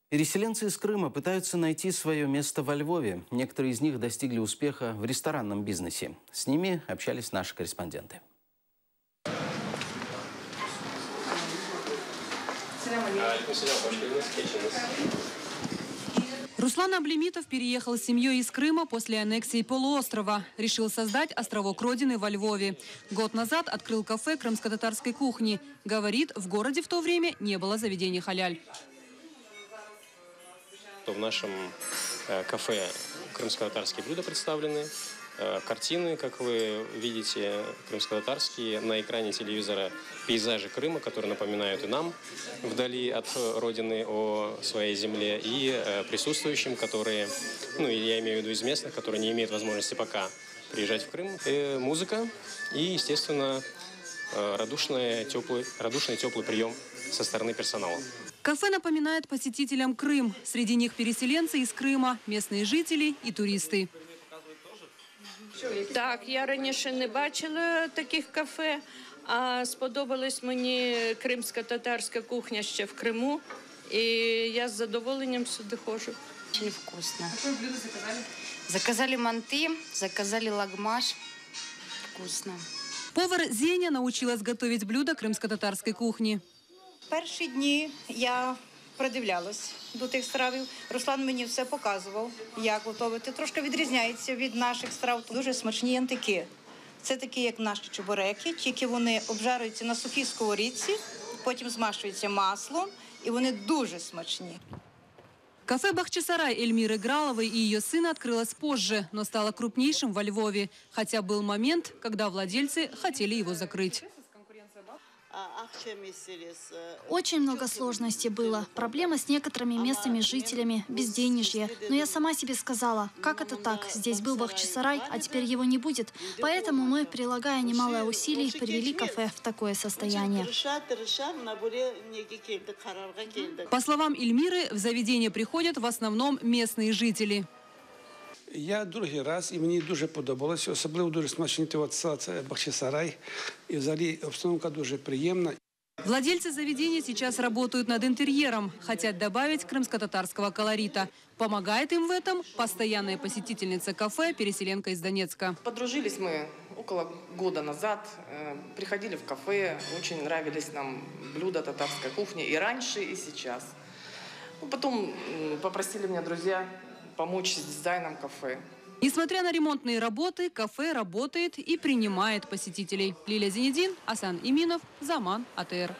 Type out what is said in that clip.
Переселенцы из Крыма пытаются найти свое место во Львове. Некоторые из них достигли успеха в ресторанном бизнесе. С ними общались наши корреспонденты. Руслан Аблемитов переехал с семьей из Крыма после аннексии полуострова. Решил создать островок Родины во Львове. Год назад открыл кафе крымско-татарской кухни. Говорит, в городе в то время не было заведений халяль. В нашем кафе крымско-татарские блюда представлены. Картины, как вы видите, крымско-татарские. На экране телевизора пейзажи Крыма, которые напоминают и нам вдали от родины о своей земле, и присутствующим, которые, я имею в виду из местных, которые не имеют возможности пока приезжать в Крым. Музыка и, естественно, радушный теплый прием со стороны персонала. Кафе напоминает посетителям Крым. Среди них переселенцы из Крыма, местные жители и туристы. Так, я раніше не бачила таких кафе, а сподобалась мені кримсько-татарська кухня ще в Криму, і я з задоволенням сюди ходжу. Очень вкусно. Какое блюдо заказали? Заказали манты, заказали лагмаш. Вкусно. Повар Зеня научилась готовить блюда крымско-татарской кухни. Перші дні я придивлялась до тих стравів. Руслан мені все показував, як готувати. Трошки відрізняється від наших страв. Дуже смачні янтики. Це такі, як наші чебуреки, тільки вони обжарюються на сухій сковорідці, потім змащуються маслом, і вони дуже смачні. Кафе «Бахчисарай» Эльмиры Граловой и ее сына открылось позже, но стало крупнейшим во Львове. Хотя был момент, когда владельцы хотели его закрыть. Очень много сложностей было. Проблема с некоторыми местными жителями, безденежье. Но я сама себе сказала, как это так? Здесь был Бахчисарай, а теперь его не будет. Поэтому мы, прилагая немало усилий, привели кафе в такое состояние. По словам Эльмиры, в заведение приходят в основном местные жители. Я другий раз, і мені дуже подобалося. Особливо дуже смачний салат «Бахчисарай». І взагалі обстановка дуже приємна. Владельцы заведения сейчас работают над интерьером. Хотят добавить крымско-татарского колорита. Помогает им в этом постоянная посетительница кафе, переселенка из Донецка. Подружились мы около года назад. Приходили в кафе. Очень нравились нам блюда татарской кухни и раньше, и сейчас. Потом попросили меня друзья помочь с дизайном кафе. Несмотря на ремонтные работы, кафе работает и принимает посетителей. Лилия Зенедин, Асан Иминов, Заман, АТР.